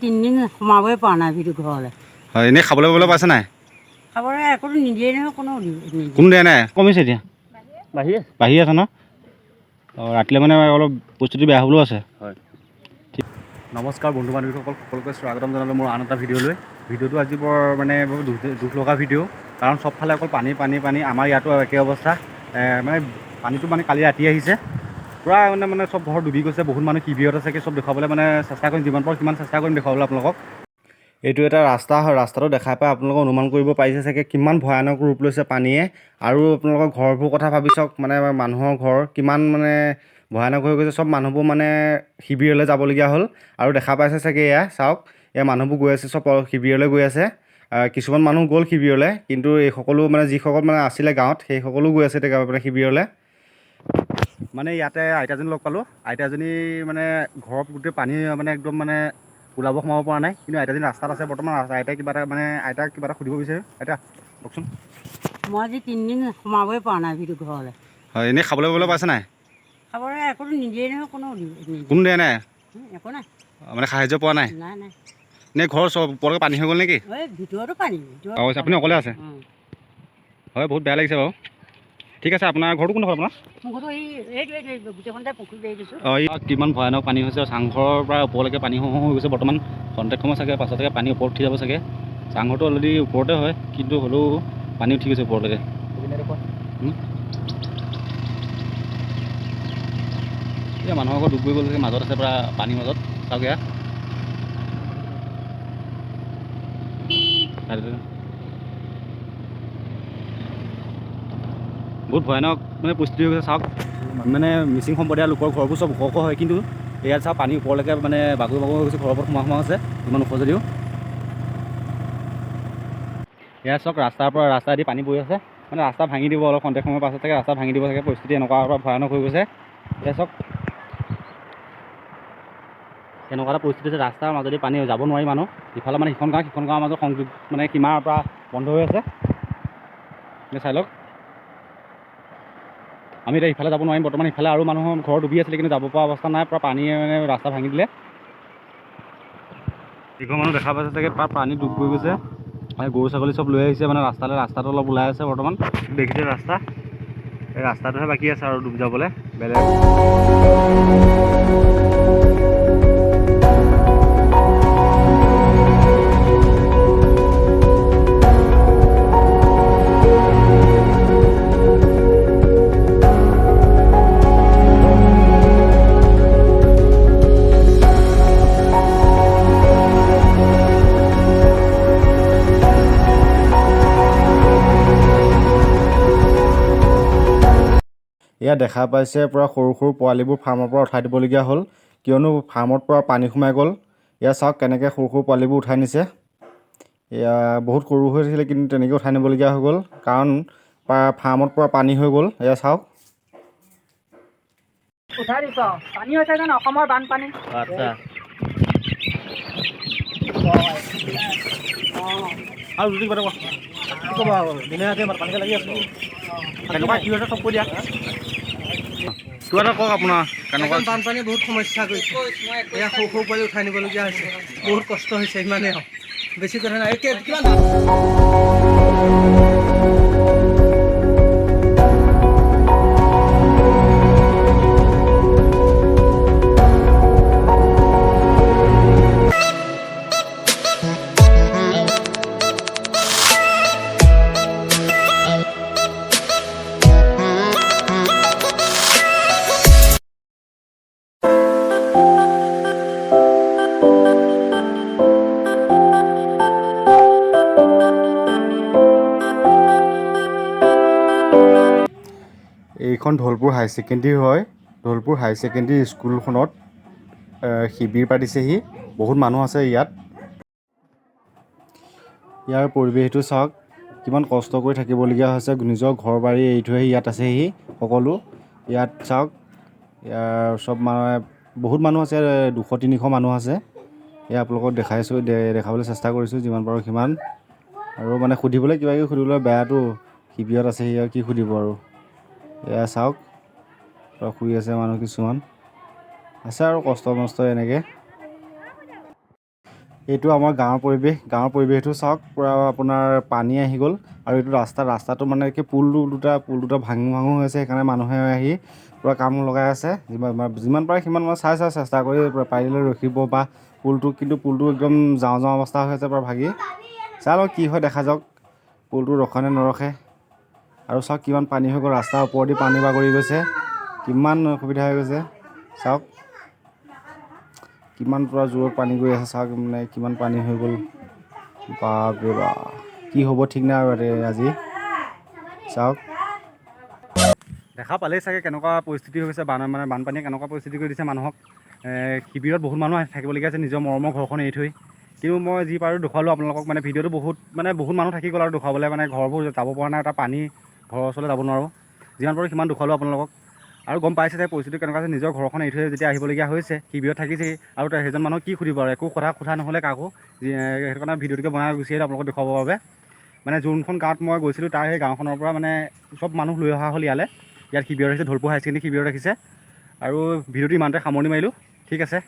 তিনিদিন সোমাবই পৰা নাই ভিতৰত ঘৰলৈ। হয়, এনেই খাবলৈ ববলৈ পাইছে নাই? খাবলৈ একো নিদিয়ে নহয়, কোনো দিয়া নাই। কমিছে এতিয়া বাঢ়ি আছে ন? অঁ, ৰাতিলৈ মানে অলপ পৰিস্থিতি বেয়া হ'বলৈও আছে। হয়, নমস্কাৰ বন্ধু বান্ধৱীসকল, সকলোকে স্বাগতম জনালোঁ মোৰ আন এটা ভিডিঅ'লৈ। ভিডিঅ'টো আজি বৰ মানে দুখ লগা ভিডিঅ', কাৰণ চবফালে অকল পানী পানী পানী। আমাৰ ইয়াতো একে অৱস্থা। মানে পানীটো মানে কালি ৰাতি আহিছে, পূৰা মানে চব ঘৰ ডুবি গৈছে। বহুত মানুহ শিবিৰত আছে, চব দেখুৱাবলৈ মানে চেষ্টা কৰিম, যিমান পাৰোঁ সিমান চেষ্টা কৰিম দেখুৱাবলৈ আপোনালোকক। এইটো এটা ৰাস্তা হয়, ৰাস্তাটো দেখাই পাই আপোনালোকে অনুমান কৰিব পাৰিছে চাগে কিমান ভয়ানক ৰূপ লৈছে পানীয়ে। আৰু আপোনালোকৰ ঘৰবোৰ কথা ভাবি চাওক, মানে মানুহৰ ঘৰ কিমান মানে ভয়ানক হৈ গৈছে। চব মানুহবোৰ মানে শিবিৰলৈ যাবলগীয়া হ'ল। আৰু দেখা পাইছে চাগে এয়া চাওক, এয়া মানুহবোৰ গৈ আছে, চব শিবিৰলৈ গৈ আছে। কিছুমান মানুহ গ'ল শিবিৰলৈ, কিন্তু এই সকলো মানে যিসকল মানে আছিলে গাঁৱত, সেই সকলো গৈ আছে এতিয়া মানে শিবিৰলৈ। মানে ইয়াতে আইতাজনী লগ পালোঁ। আইতাজনী মানে ঘৰত গোটেই পানী মানে একদম মানে ওলাব সোমাব পৰা নাই, কিন্তু আইতাজনী ৰাস্তাত আছে বৰ্তমান। আইতাই কিবা এটা মানে আইতাক কিবা এটা সুধিব বিচাৰোঁ। আইতা কওকচোন। মই আজি তিনিদিন সোমাবই পৰা নাই ভিতৰত ঘৰলৈ। হয়, এনেই খাবলৈ ববলৈ পাইছে নাই? খাবলৈ একো নিদিয়ে নহয়, কোনো দিয়া নাই? একো নাই মানে সাহাৰ্য পোৱা নাই? নাই। নে ঘৰ চব ওপৰলৈকে পানী হৈ গ'ল নেকি? এই ভিতৰতো পানী। অঁ, আপুনি অকলে আছে? হয়, বহুত বেয়া লাগিছে বাৰু। ঠিক আছে, আপোনাৰ ঘৰটো কোনডোখৰ আপোনাৰ? অঁ, কিমান ভয়ানক পানী হৈছে। চাংঘৰৰ পৰা ওপৰলৈকে পানী হৈ গৈছে বৰ্তমান। খন্তেক সময় চাগে পাছত চাগে পানী ওপৰত উঠি যাব চাগে। চাংঘৰটো অলৰেডি ওপৰতে হয়, কিন্তু হ'লেও পানী উঠি গৈছে ওপৰলৈকে। এতিয়া মানুহৰ ঘৰত ডুব গৈ গ'ল, মাজত আছে পূৰা পানীৰ মাজত। চাওক এয়া বহুত ভয়ানক মানে পৰিস্থিতি হৈ গৈছে চাওক। মানে মিচিং সম্প্ৰদায়ৰ লোকৰ ঘৰবোৰ চব ওখ ওখ হয়, কিন্তু ইয়াত চাওক পানী ওপৰলৈকে মানে বাগৰি বাগৰি হৈ গৈছে। ঘৰৰ ওপৰত সোমাই আছে ইমান ওখ যদিও। এয়া চাওক ৰাস্তাৰ পৰা ৰাস্তাইদি পানী বৈ আছে, মানে ৰাস্তা ভাঙি দিব অলপ খন্তেক সময় পাছত চাগে ৰাস্তা ভাঙি দিব চাগে। পৰিস্থিতি এনেকুৱা ভয়ানক হৈ গৈছে। এয়া চাওক এনেকুৱা এটা পৰিস্থিতি হৈছে, ৰাস্তাৰ মাজেদি পানী যাব নোৱাৰি মানুহ। ইফালে মানে সিখন গাঁৱৰ মাজত সংযোগ মানে সীমাৰ পৰা বন্ধ হৈ আছে। চাই লওক, আমি এতিয়া ইফালে যাব নোৱাৰিম বৰ্তমান। ইফালে আৰু মানুহৰ ঘৰ ডুবি আছিলে, কিন্তু যাব পৰা অৱস্থা নাই। পূৰা পানীয়ে মানে ৰাস্তা ভাঙি দিলে। ইঘৰ মানুহ দেখা পাইছে চাগে, পূৰা পানী ডুব গৈ গৈছে। গৰু ছাগলী চব লৈ আহিছে মানে ৰাস্তাটো অলপ ওলাই আছে বৰ্তমান। দেখিছে ৰাস্তা, এই ৰাস্তাটোহে বাকী আছে আৰু ডুব যাবলৈ। বেলেগ এয়া দেখা পাইছে, পূৰা সৰু সৰু পোৱালিবোৰ ফাৰ্মৰ পৰা উঠাই দিবলগীয়া হ'ল, কিয়নো ফাৰ্মত পৰা পানী সোমাই গ'ল। এয়া চাওক কেনেকৈ সৰু সৰু পোৱালিবোৰ উঠাই নিছে। এয়া বহুত সৰু হৈ আছিলে, কিন্তু তেনেকৈ উঠাই নিবলগীয়া হৈ গ'ল, কাৰণ ফাৰ্মত পৰা পানী হৈ গ'ল। এয়া চাওক উঠাই দিছ পানী হৈছে যেন অসমৰ বানপানী। আচ্ছা আৰু দুদিন কি ক'ব দিনে ৰাতি পানীকে লাগি আছোঁ। কেনেকুৱা কি হৈছে চব কৈ দিয়া। কিবা এটা কওক আপোনাৰ। কেনেকুৱা বানপানী বহুত সমস্যা কৰিছে। এয়া সৰু সৰু পোৱালি উঠাই নিবলগীয়া হৈছে, বহুত কষ্ট হৈছে। ইমানেই আৰু বেছি কথা নাই। এইখন ধলপুৰ হাই ছেকেণ্ডেৰী হয়। ধলপুৰ হাই ছেকেণ্ডেৰী স্কুলখনত শিবিৰ পাতিছেহি। বহুত মানুহ আছে ইয়াত। ইয়াৰ পৰিৱেশটো চাওক, কিমান কষ্ট কৰি থাকিবলগীয়া হৈছে। নিজৰ ঘৰ বাৰী এৰি থৈ আহি ইয়াত আছেহি সকলো। ইয়াত চাওক চব বহুত মানুহ আছে, 200-300 মানুহ আছে। এয়া আপোনালোকক দেখাবলৈ চেষ্টা কৰিছোঁ যিমান পাৰোঁ সিমান। আৰু মানে সুধিবলৈ কিবা কিবি সুধিবলৈ বেয়াটো, শিবিৰত আছে সি আৰু কি সুধিব আৰু। এয়া চাওক শুই আছে মানুহ কিছুমান আছে আৰু কষ্ট মষ্ট এনেকৈ। এইটো আমাৰ গাঁৱৰ পৰিৱেশটো চাওক পূৰা আপোনাৰ পানী আহি গ'ল আৰু এইটো ৰাস্তাটো মানে কি পুল দুটা ভাঙো হৈছে সেইকাৰণে মানুহে আহি পূৰা কাম লগাই আছে যিমান পাৰে সিমান মানে চাই চেষ্টা কৰি পাৰিলে ৰখিব বা পুলটো একদম যাওঁ অৱস্থা হৈ আছে পূৰা ভাগি চাই লওক কি হয় দেখা যাওক পুলটো ৰখে নে নৰখে আৰু চাওক কিমান পানী হৈ গ'ল ৰাস্তাৰ ওপৰেদি পানী বাগৰি গৈছে কিমান অসুবিধা হৈ গৈছে চাওক কিমান পূৰা জোৰত পানী গৈ আছে চাওক মানে কিমান পানী হৈ গ'ল বাপৰে বাপ কি হ'ব ঠিক নাই আৰু আজি চাওক দেখা পালেই চাগে কেনেকুৱা পৰিস্থিতি হৈ গৈছে বানপানীয়ে কেনেকুৱা পৰিস্থিতি কৰি দিছে মানুহক শিবিৰত বহুত মানুহ থাকিবলগীয়া আছে নিজৰ মৰমৰ ঘৰখন এৰি থৈ কিন্তু মই যি পাৰোঁ দেখুৱালোঁ আপোনালোকক মানে ভিডিঅ'টো বহুত মানুহ থাকি গ'ল আৰু দেখুৱাবলৈ মানে ঘৰবোৰ যাব পৰা নাই এটা পানী ঘৰৰ ওচৰলৈ যাব নোৱাৰোঁ যিমান পাৰোঁ সিমান দেখুৱালোঁ আপোনালোকক আৰু গম পাইছে যে পৰিস্থিতি কেনেকুৱা আছে নিজৰ ঘৰখন এৰি থৈ যেতিয়া আহিবলগীয়া হৈছে শিবিৰত থাকিছেই আৰু সেইজন মানুহক কি সুধিব আৰু একো কথা সোধা নহ'লে কাকো সেইটো কাৰণে ভিডিঅ'টোকে বনাই গুচি আহিলোঁ আপোনালোকক দেখুৱাবৰ বাবে মানে যোনখন গাঁৱত মই গৈছিলোঁ তাৰ সেই গাঁওখনৰ পৰা মানে চব মানুহ লৈ অহা হ'ল ইয়াত শিবিৰত ৰাখিছে ঢলপুৰ হাই ছেকেণ্ডেৰী শিবিৰত ৰাখিছে আৰু ভিডিঅ'টো ইমানতে সামৰণি মাৰিলোঁ ঠিক আছে।